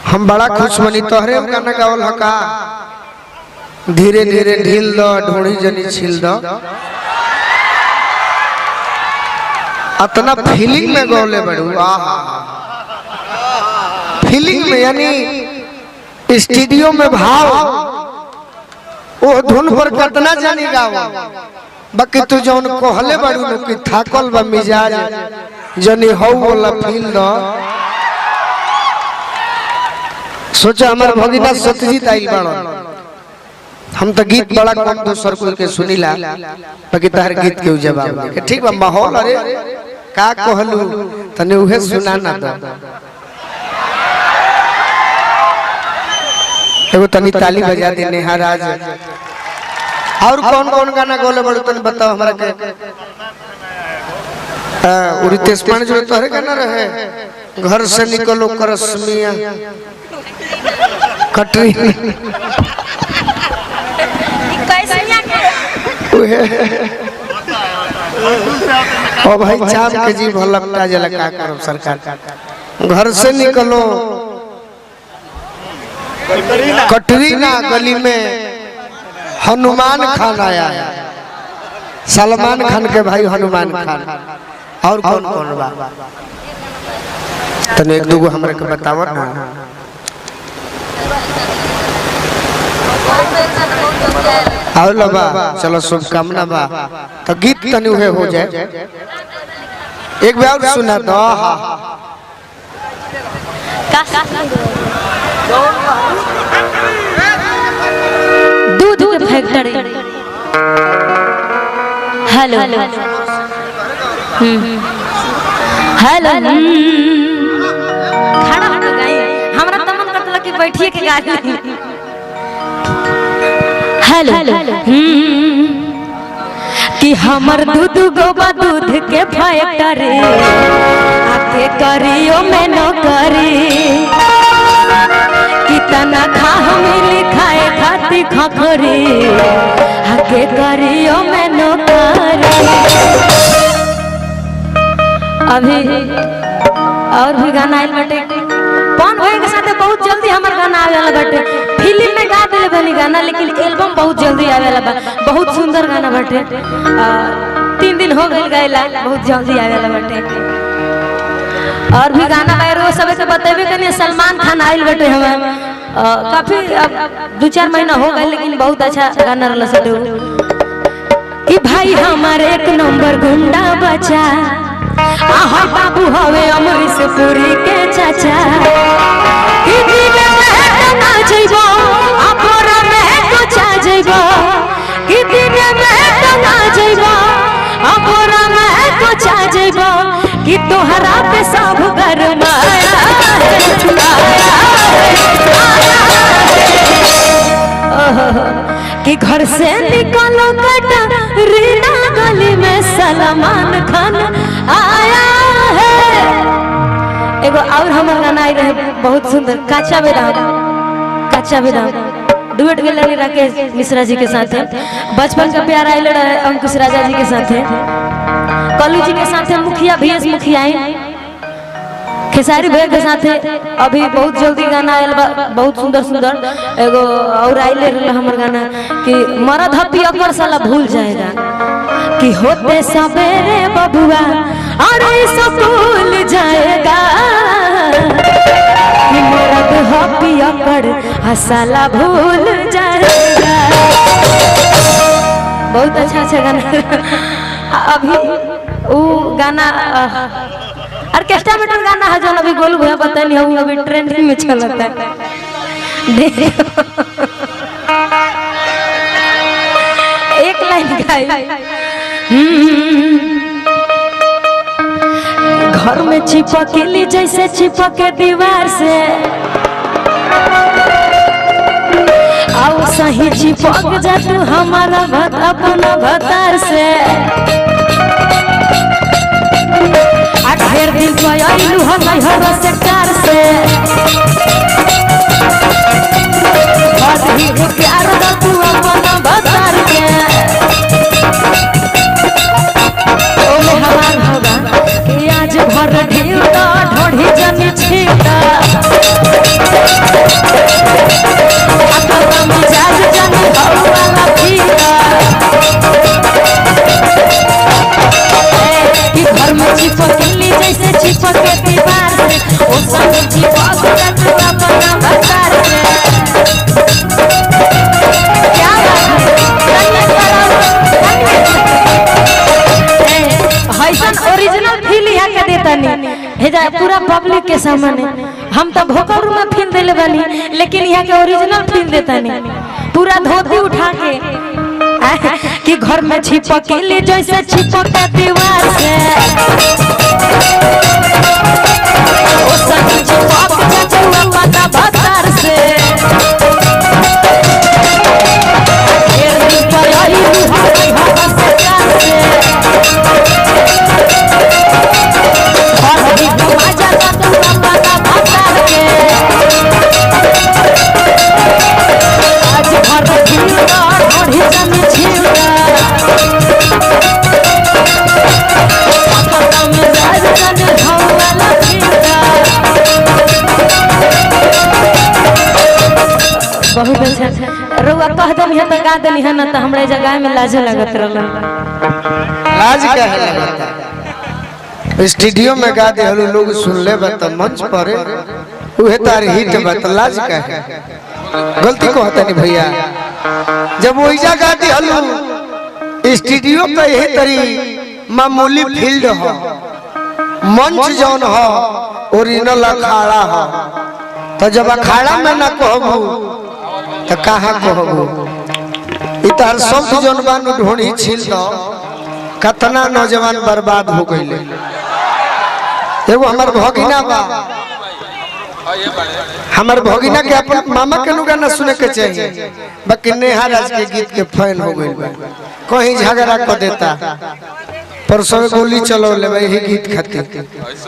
हम बड़ा खुश बनी तोहरे गाना गावल हका धीरे धीरे ढील दो ढोड़ी जनी छील दो अतना फीलिंग में गौले बड़ू फीलिंग में यानी स्टूडियो में भाव वो धुन पर कितना जानी गाओ बाकी तू जौन कोहले बड़ू न कि थाकल बा मिजाज जनी हो वाला फील दो सोचा हमार भगिना सत्यजीत आइल बाड़ो हम तो गीत बड़ा कम दोसर कोई के सुनीला बाकी तार गीत के जवाब दे ठीक बा माहौल अरे का कहलू तने उहे सुना ना दो एगो तनी ताली बजा दे नेहा राज और कौन कौन गाना गोले बड़ो तने बताओ हमरा के उरी तेजपान जो तोहरे गाना रहे घर से निकलो करसमिया कटरी ओ भाई चाप के जी भलपटा जला का करब सरकार घर से निकलो कटरीना गली में हनुमान खान आया सलमान खान के भाई हनुमान खान और कौन कौन बा तने एक दूगो हमरा के बताव ना आओ लबा चलो शुभकामना बा तो गीत तनी उहे हो जाए एक बार सुना दो दूध के फैक्ट्री हेलो हेलो खड़ा हो गई हमरा त मन करतला कि बैठिए के गाड़ी हेलो कि हमर दूध गोबा दूध के फैक्ट्री आके करियो में नौकरी कितना खा मिली खाए खाती खखरी आके करियो में नौकरी अभी और भी गाना आइल बाटे कौन भाई के साथ बहुत जल्दी हमर गाना आवे वाला बाटे फिल्म में गा देले बनी गाना लेकिन एल्बम बहुत जल्दी आवे वाला बा बहुत सुंदर गाना बाटे 3 दिन हो गइल गाइला बहुत जल्दी आवे वाला बाटे और भी गाना बाहर सब के बतेबे कनी सलमान खान आइल बाटे हम काफी 2-4 महीना हो गए लेकिन बहुत अच्छा गाना रहल सटे कि भाई हमार एक नंबर गुंडा बचा आहा बाबू हवे अमरीश पुरी के चाचा कि दिन में ना जइबो अपोरा में कोचा जइबो कि दिन में ना जइबो अपोरा में कोचा जइबो कि तोहरा पे सब गरमाया कि घर से निकलो कटा रीना गली में सलमान खान आया है एगो और हमर गाना आई रहे बहुत सुंदर काचा बेदाम डुएट गेल रहे राकेश मिश्रा जी के साथ बचपन का प्यार आइल रहे अंकुश राजा जी के साथ कलू जी के साथ मुखिया भीएस मुखिया खेसारी भैया के साथ अभी बहुत जल्दी गाना आयल बहुत सुंदर सुंदर एगो और आइल रहे हमर गाना कि मरद हपी अकर साला भूल जाएगा कि होते सवेरे बबुआ अरे सब भूल जाएगा कि मरद हपी अकर साला भूल जाएगा बहुत अच्छा गाना अभी वो गाना ऑर्केस्ट्रा में गाना है जो अभी गोलू भैया बतानी है अभी ट्रेंडिंग में चलता है एक लाइन गाई घर में चिपकेली जैसे चिपके दीवार से आओ सही चिपक जा तू हमारा अपना भतार से ढेर दिन पयालू हम हर सेक्टर से ही प्यार तू अपना भतार के ओ में हमार होगा कि आज भर ढील ढोढ़ी जनी छीटा चिपक जा तू अपना भतार से। क्या हैसन ओरिजिनल फील यहाँ के देतनी हे जा पूरा पब्लिक के सामने हम तो भोकर रूम में फील देले बनी लेकिन यहाँ के ओरिजिनल फील देतनी पूरा धोती उठा के कि घर में छिपक ले जैसे छिपक दीवार से ओ सखी छिपक जा तू अपना भतार से। ढेर दिन पर आई हमारी हवा से प्यार से और भी घुमा जाता तू अपना भतार के। आज भर झीलता ओढ़ी जमी झीलता पता में राज जाने भौवाला झीलता। बहुत अच्छा रुआ कह दम है तो गा देली है ना तो हमरा जगह में लाज लगत रहल। लाज क्या है लगता स्टूडियो में गा दे हलू लोग सुन ले बत मंच पर उहे तार हिट बत लाज क्या है गलती को होता नहीं भैया जब वो इजा गा दे हलू स्टूडियो पे यही तरी मामूली फील्ड हो मंच जौन हो ओरिजिनल अखाड़ा हो तो जब अखाड़ा में ना कहबू तो कहाँ कहबू इतार शब्द जौन बानू ढोणी छील दो कतना नौजवान बर्बाद हो गईले। एगो हमार भगिना बा हमार भगिना के अपन मामा के गाना सुने के चाहिए बाकी नेहा राज के गीत के फैन हो गई बा कहीं झगड़ा कर देता परसों गोली चलो ले भाई ही गीत खातिर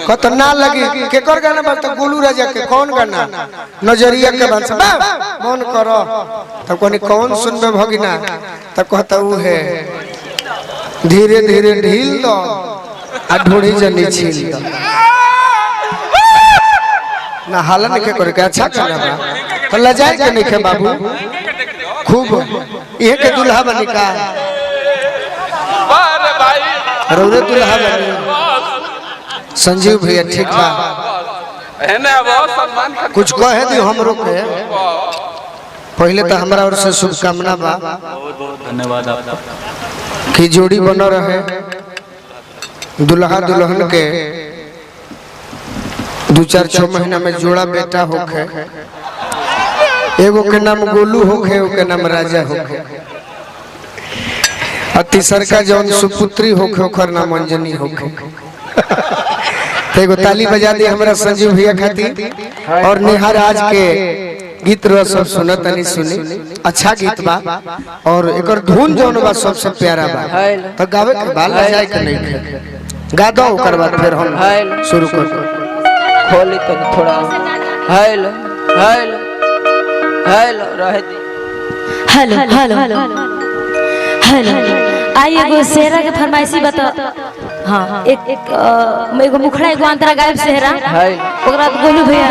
कत ना लगी केकर गाना बा तो गोलू राजा के कौन गाना नजरिया के बात मन करो तब कोनी कौन सुनबे भगिना तब कहता ऊ है धीरे धीरे ढील दो आ ढोड़ी जनी छील दो ना हालन के करे के अच्छा गाना बा तो लजाए के नहीं के बाबू खूब ये के दुल्हा बनी का रौरे दुल्हा बनी संजीव भैया ठीक बा कुछ कहे दी हमरो के पहले तो हमरा ओर से शुभकामना बा धन्यवाद आपका कि जोड़ी बन रहे दुल्हा दुल्हन के 2-4-6 महीना में जोड़ा बेटा होखे एगो के नाम गोलू होखे एगो के नाम राजा होखे और तीसर का जौन सुपुत्री होखे ओकर नाम अंजनी होखे। तो एगो ताली बजा दी हमरा संजीव भैया खातिर और नेहा राज के गीत रो सब सुनत नहीं सुनी अच्छा गीत बा और एकर धुन जौन बा सबसे प्यारा बा तो गावे के बाल बजाए के नहीं खे गा दो ओकर बाद फिर हम शुरू कर खोली तो थोड़ा हेलो हेलो हेलो रहे दी हेलो हेलो हेलो आइए एगो सेहरा के फरमाइशी बता। हाँ एक एगो मुखड़ा एगो अंतरा गायब सेहरा ओकरा गोलू भैया